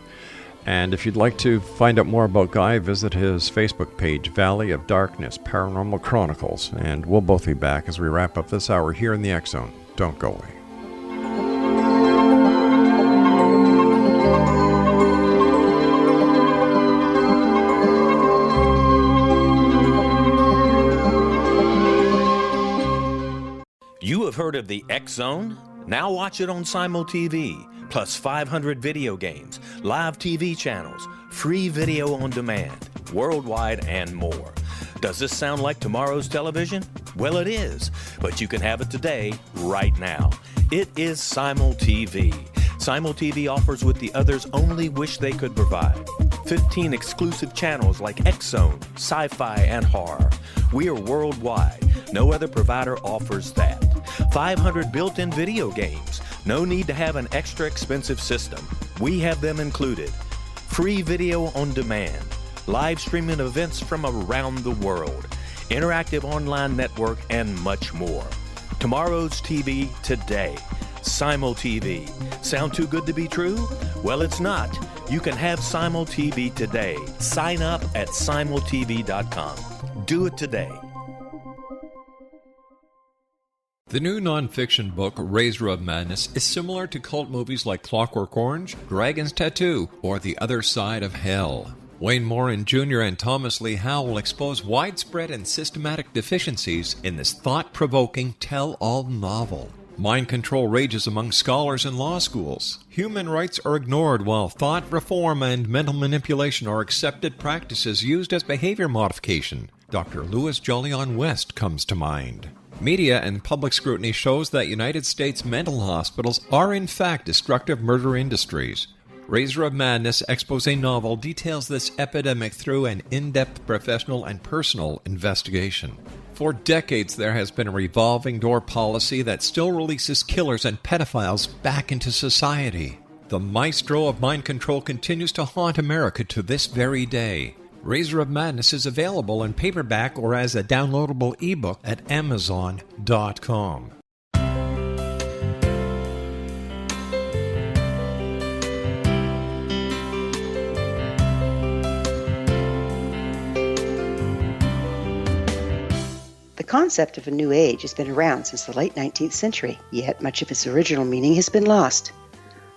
Speaker 4: And if you'd like to find out more about Guy, visit his Facebook page, Valley of Darkness Paranormal Chronicles. And we'll both be back as we wrap up this hour here in the X Zone. Don't go away.
Speaker 6: You have heard of the X Zone? Now watch it on Simul TV, plus 500 video games, live TV channels, free video on demand, worldwide, and more. Does this sound like tomorrow's television? Well, it is, but you can have it today, right now. It is Simul TV. Simul TV offers what the others only wish they could provide. 15 exclusive channels like X Zone, sci-fi, and horror. We are worldwide. No other provider offers that. 500 built-in video games. No need to have an extra expensive system. We have them included. Free video on demand. Live streaming events from around the world. Interactive online network, and much more. Tomorrow's TV today. Simul TV. Sound too good to be true? Well, it's not. You can have Simul TV today. Sign up at simultv.com. Do it today.
Speaker 8: The new nonfiction book, Razor of Madness, is similar to cult movies like Clockwork Orange, Dragon's Tattoo, or The Other Side of Hell. Wayne Morin Jr. and Thomas Lee Howe will expose widespread and systematic deficiencies in this thought-provoking tell-all novel. Mind control rages among scholars in law schools. Human rights are ignored while thought reform and mental manipulation are accepted practices used as behavior modification. Dr. Louis Jolyon West comes to mind. Media and public scrutiny shows that United States mental hospitals are in fact destructive murder industries. Razor of Madness expose novel details this epidemic through an in-depth professional and personal investigation. For decades, there has been a revolving door policy that still releases killers and pedophiles back into society. The maestro of mind control continues to haunt America to this very day. Razor of Madness is available in paperback or as a downloadable ebook at Amazon.com.
Speaker 7: The concept of a new age has been around since the late 19th century, yet much of its original meaning has been lost.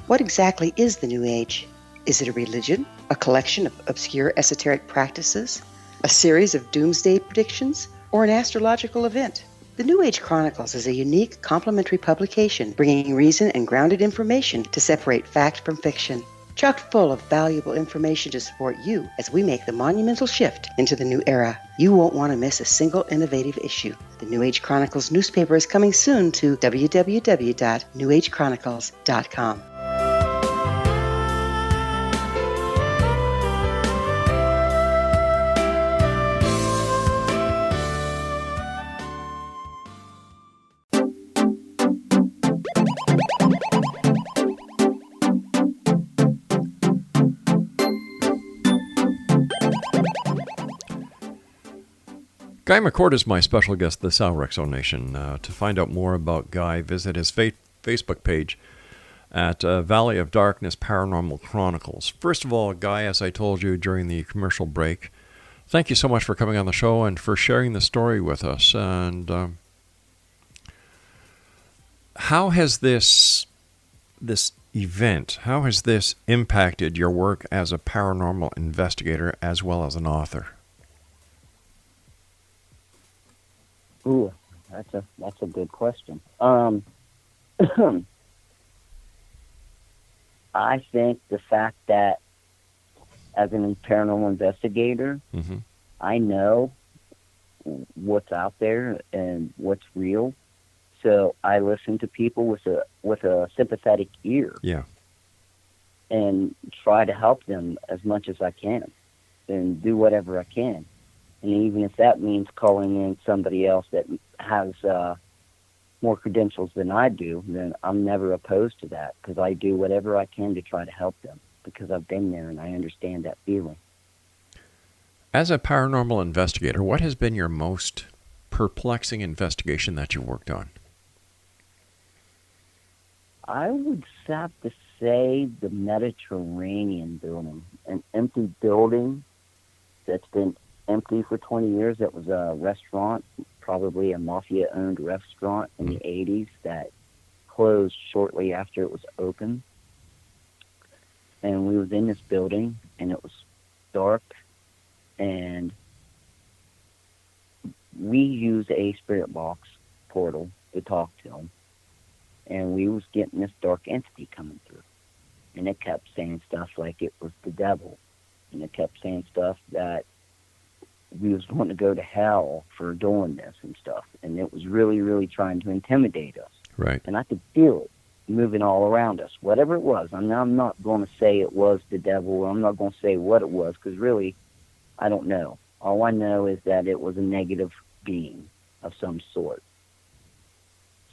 Speaker 7: What exactly is the new age? Is it a religion, a collection of obscure esoteric practices, a series of doomsday predictions, or an astrological event? The New Age Chronicles is a unique, complementary publication bringing reason and grounded information to separate fact from fiction. Chock full of valuable information to support you as we make the monumental shift into the new era. You won't want to miss a single innovative issue. The New Age Chronicles newspaper is coming soon to www.newagechronicles.com.
Speaker 4: Guy McCort is my special guest this hour, Exo Nation. To find out more about Guy, visit his Facebook page at Valley of Darkness Paranormal Chronicles. First of all, Guy, as I told you during the commercial break, thank you so much for coming on the show and for sharing the story with us. And how has this event, how has this impacted your work as a paranormal investigator as well as an author?
Speaker 5: Ooh, that's a good question. I think the fact that as a paranormal investigator, I know what's out there and what's real. So I listen to people with a sympathetic ear.
Speaker 4: Yeah.
Speaker 5: And try to help them as much as I can and do whatever I can. And even if that means calling in somebody else that has more credentials than I do, then I'm never opposed to that because I do whatever I can to try to help them because I've been there and I understand that feeling.
Speaker 4: As a paranormal investigator, what has been your most perplexing investigation that you worked on?
Speaker 5: I would have to say the Mediterranean building, an empty building that's been empty for 20 years. That was a restaurant, probably a mafia-owned restaurant in the 80s that closed shortly after it was open. And we was in this building, and it was dark, and we used a spirit box portal to talk to them. And we was getting this dark entity coming through. And it kept saying stuff like it was the devil. And it kept saying stuff that we was going to go to hell for doing this and stuff. And it was really, really trying to intimidate us.
Speaker 4: Right.
Speaker 5: And I could feel it moving all around us, whatever it was. I mean, I'm not going to say it was the devil. I'm not going to say what it was because really, I don't know. All I know is that it was a negative being of some sort.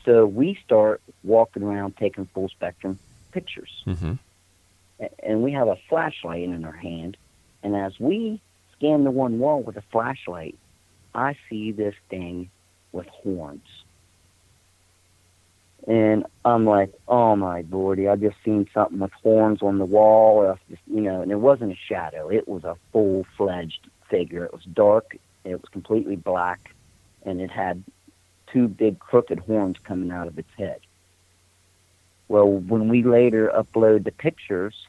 Speaker 5: So we start walking around taking full spectrum pictures. And we have a flashlight in our hand. And as we scan the one wall with a flashlight, I see this thing with horns. And I'm like, oh my lordy, I just seen something with horns on the wall. Or just, and it wasn't a shadow. It was a full-fledged figure. It was dark. It was completely black. And it had two big crooked horns coming out of its head. Well, when we later upload the pictures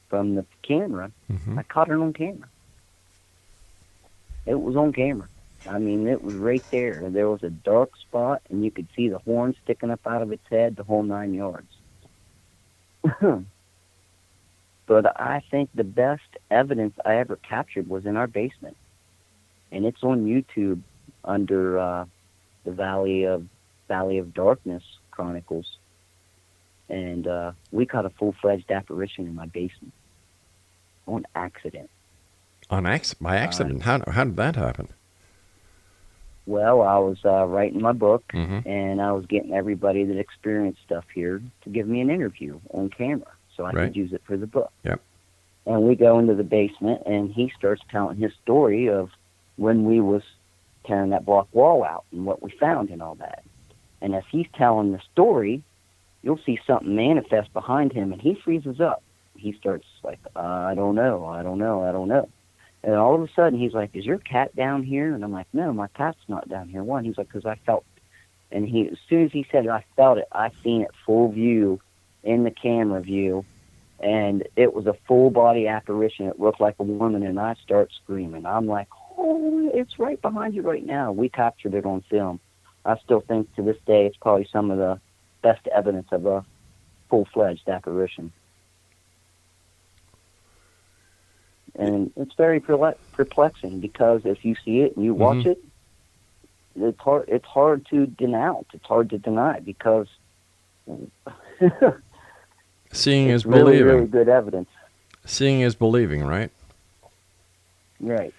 Speaker 5: from the camera, I caught it on camera. It was on camera. I mean, it was right there. There was a dark spot, and you could see the horns sticking up out of its head, the whole 9 yards. But I think the best evidence I ever captured was in our basement. And it's on YouTube under the Valley of Darkness Chronicles. And we caught a full-fledged apparition in my basement on accident.
Speaker 4: By accident? How did that happen?
Speaker 5: Well, I was writing my book, and I was getting everybody that experienced stuff here to give me an interview on camera so I could use it for the book.
Speaker 4: Yep.
Speaker 5: And we go into the basement, and he starts telling his story of when we was tearing that block wall out and what we found and all that. And as he's telling the story, you'll see something manifest behind him, and he freezes up. He starts like, I don't know. And all of a sudden, he's like, "Is your cat down here?" And I'm like, "No, my cat's not down here." One, he's like, "Because I felt," and as soon as he said it, I felt it. I seen it full view in the camera view, and it was a full body apparition. It looked like a woman, and I start screaming. I'm like, "Oh, it's right behind you right now." We captured it on film. I still think to this day it's probably some of the best evidence of a full-fledged apparition. And it's very perplexing, because if you see it and you watch it, it's hard to denounce. It's hard to deny, because
Speaker 4: seeing is
Speaker 5: really,
Speaker 4: believing.
Speaker 5: really good evidence.
Speaker 4: Seeing is believing, right?
Speaker 5: Right.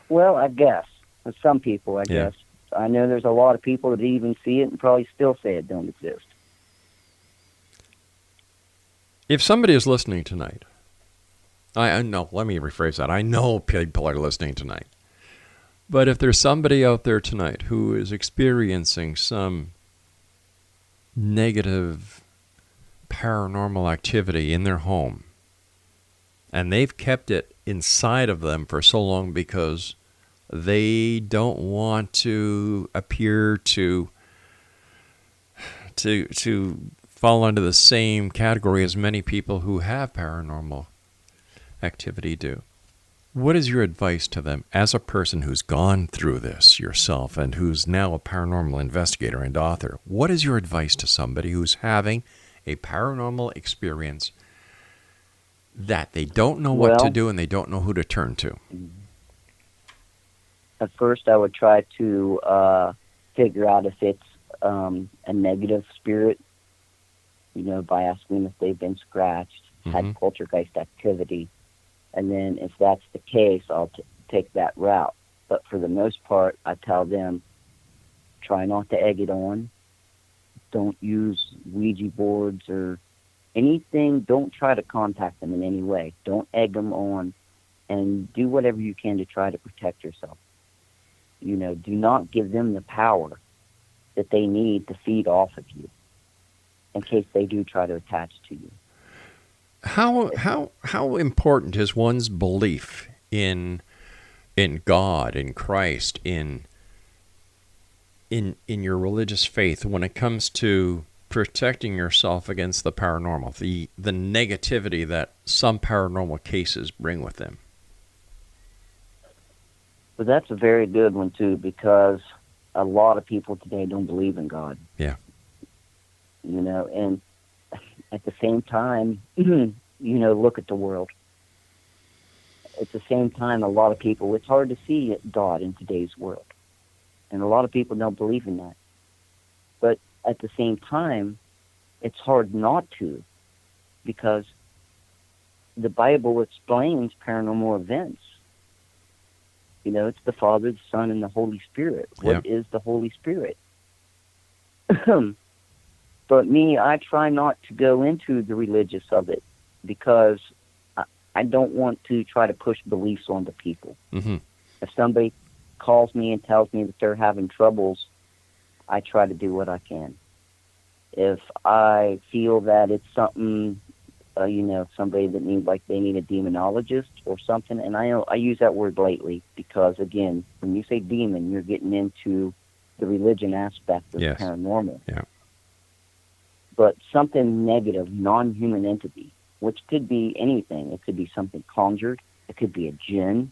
Speaker 5: Well, I guess. For some people, I guess. I know there's a lot of people that even see it and probably still say it don't exist.
Speaker 4: If somebody is listening tonight, I know, let me rephrase that. I know people are listening tonight. But if there's somebody out there tonight who is experiencing some negative paranormal activity in their home, and they've kept it inside of them for so long because they don't want to appear to fall under the same category as many people who have paranormal activity do. What is your advice to them as a person who's gone through this yourself and who's now a paranormal investigator and author? What is your advice to somebody who's having a paranormal experience that they don't know what to do and they don't know who to turn to?
Speaker 5: At first, I would try to figure out if it's a negative spirit, by asking them if they've been scratched, had poltergeist activity. And then if that's the case, I'll take that route. But for the most part, I tell them, try not to egg it on. Don't use Ouija boards or anything. Don't try to contact them in any way. Don't egg them on, and do whatever you can to try to protect yourself. Do not give them the power that they need to feed off of you in case they do try to attach to you.
Speaker 4: How important is one's belief in God, in Christ, in your religious faith when it comes to protecting yourself against the paranormal, the negativity that some paranormal cases bring with them?
Speaker 5: But that's a very good one too, because a lot of people today don't believe in God.
Speaker 4: Yeah.
Speaker 5: And at the same time, look at the world. At the same time, a lot of people, it's hard to see God in today's world. And a lot of people don't believe in that. But at the same time, it's hard not to, because the Bible explains paranormal events. It's the Father, the Son, and the Holy Spirit. What is the Holy Spirit? But me, I try not to go into the religious of it, because I don't want to try to push beliefs onto people. If somebody calls me and tells me that they're having troubles, I try to do what I can. If I feel that it's something, somebody that they need a demonologist or something, and I use that word lightly because, again, when you say demon, you're getting into the religion aspect of paranormal.
Speaker 4: Yeah.
Speaker 5: But something negative, non-human entity, which could be anything. It could be something conjured. It could be a jinn.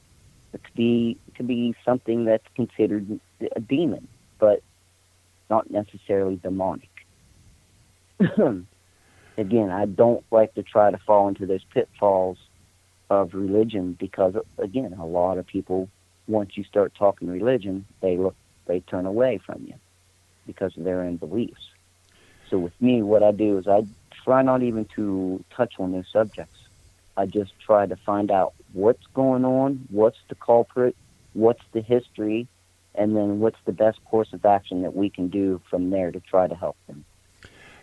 Speaker 5: It could be something that's considered a demon, but not necessarily demonic. Again, I don't like to try to fall into those pitfalls of religion, because, again, a lot of people, once you start talking religion, they turn away from you because of their own beliefs. So with me, what I do is I try not even to touch on those subjects. I just try to find out what's going on, what's the culprit, what's the history, and then what's the best course of action that we can do from there to try to help them.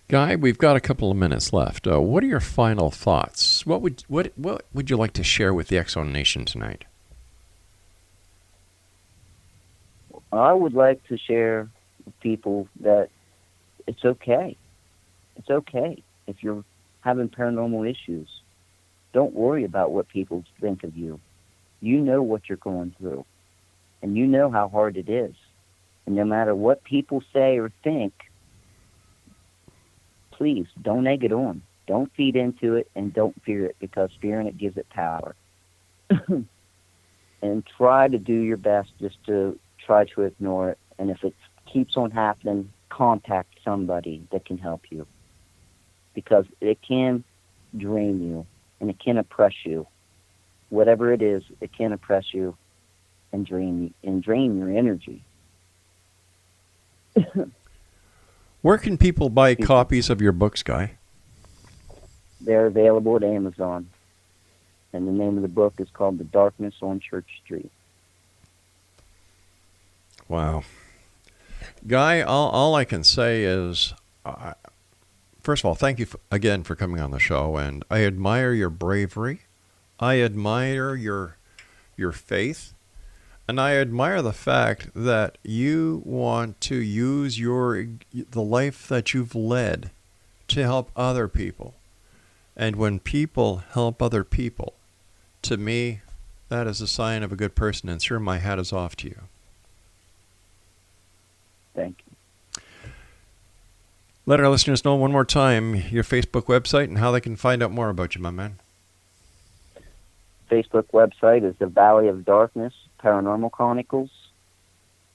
Speaker 4: Guy, we've got a couple of minutes left. What are your final thoughts? What would you like to share with the X-Zone Nation tonight?
Speaker 5: I would like to share with people that it's okay. It's okay if you're having paranormal issues. Don't worry about what people think of you. You know what you're going through, and you know how hard it is. And no matter what people say or think, please don't egg it on. Don't feed into it, and don't fear it, because fearing it gives it power. And try to do your best just to try to ignore it. And if it keeps on happening, contact somebody that can help you, because it can drain you and it can oppress you. Whatever it is, it can oppress you and drain your energy.
Speaker 4: Where can people buy copies of your books, Guy?
Speaker 5: They're available at Amazon. And the name of the book is called The Darkness on Church Street.
Speaker 4: Wow. Guy, all I can say is, first of all, thank you again for coming on the show, and I admire your bravery. I admire your faith, and I admire the fact that you want to use the life that you've led to help other people. And when people help other people, to me, that is a sign of a good person, and sir, my hat is off to you.
Speaker 5: Thank you.
Speaker 4: Let our listeners know one more time your Facebook website and how they can find out more about you, my man.
Speaker 5: Facebook website is The Valley of Darkness, Paranormal Chronicles.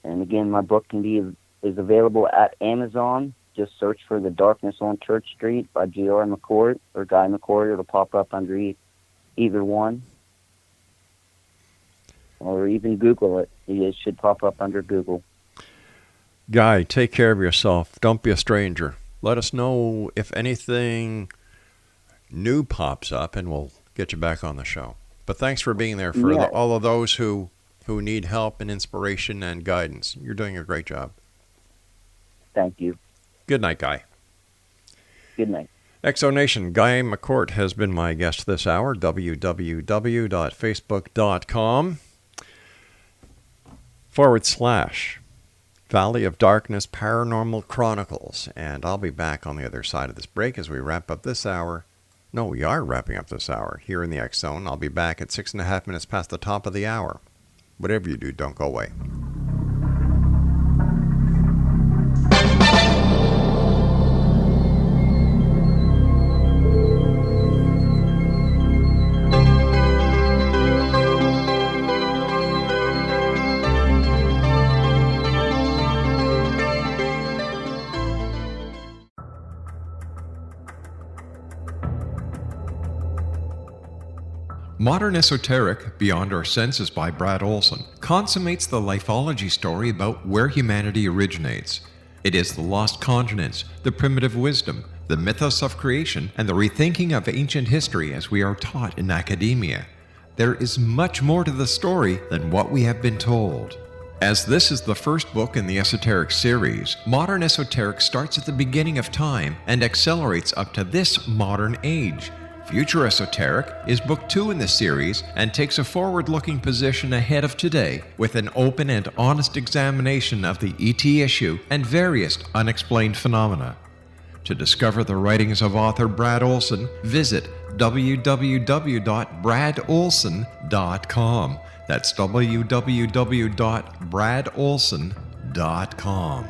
Speaker 5: And again, my book is available at Amazon. Just search for The Darkness on Church Street by Guy McCort or Guy McCort. It'll pop up under either one. Or even Google it. It should pop up under Google.
Speaker 4: Guy, take care of yourself. Don't be a stranger. Let us know if anything new pops up, and we'll get you back on the show. But thanks for being there for all of those who need help and inspiration and guidance. You're doing a great job.
Speaker 5: Thank you.
Speaker 4: Good night, Guy.
Speaker 5: Good night.
Speaker 4: Exonation, Guy McCort has been my guest this hour. www.facebook.com/Valley of Darkness Paranormal Chronicles. And I'll be back on the other side of this break as we wrap up this hour. No, we are wrapping up this hour here in the X Zone. I'll be back at 6.5 minutes past the top of the hour. Whatever you do, don't go away.
Speaker 8: Modern Esoteric, Beyond Our Senses by Brad Olson, consummates the lifeology story about where humanity originates. It is the lost continents, the primitive wisdom, the mythos of creation, and the rethinking of ancient history as we are taught in academia. There is much more to the story than what we have been told. As this is the first book in the Esoteric series, Modern Esoteric starts at the beginning of time and accelerates up to this modern age. Future Esoteric is book 2 in the series and takes a forward-looking position ahead of today with an open and honest examination of the ET issue and various unexplained phenomena. To discover the writings of author Brad Olson, visit www.bradolson.com. That's www.bradolson.com.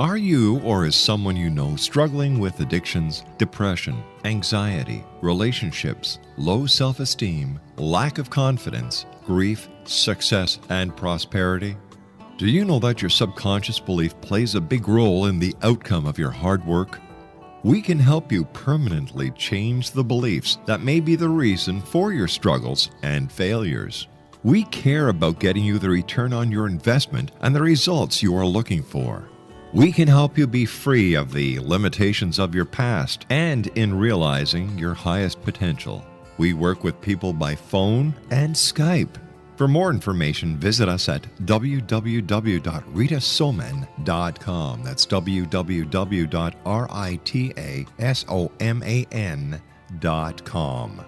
Speaker 8: Are you or is someone you know struggling with addictions, depression, anxiety, relationships, low self-esteem, lack of confidence, grief, success, and prosperity? Do you know that your subconscious belief plays a big role in the outcome of your hard work? We can help you permanently change the beliefs that may be the reason for your struggles and failures. We care about getting you the return on your investment and the results you are looking for. We can help you be free of the limitations of your past and in realizing your highest potential. We work with people by phone and Skype. For more information, visit us at www.ritasoman.com. That's www.ritasoman.com.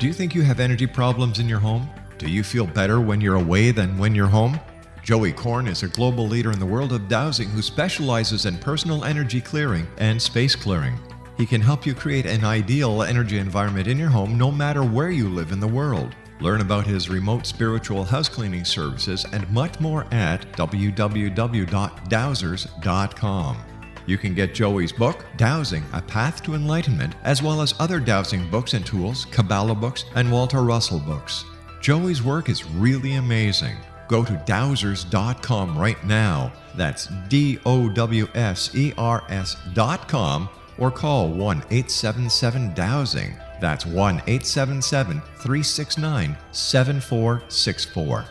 Speaker 8: Do you think you have energy problems in your home? Do you feel better when you're away than when you're home? Joey Korn is a global leader in the world of dowsing who specializes in personal energy clearing and space clearing. He can help you create an ideal energy environment in your home no matter where you live in the world. Learn about his remote spiritual house cleaning services and much more at www.dowsers.com. You can get Joey's book, Dowsing, A Path to Enlightenment, as well as other dowsing books and tools, Kabbalah books, and Walter Russell books. Joey's work is really amazing. Go to dowsers.com right now. That's DOWSERS.com or call 1-877-DOWSING. That's 1-877-369-7464.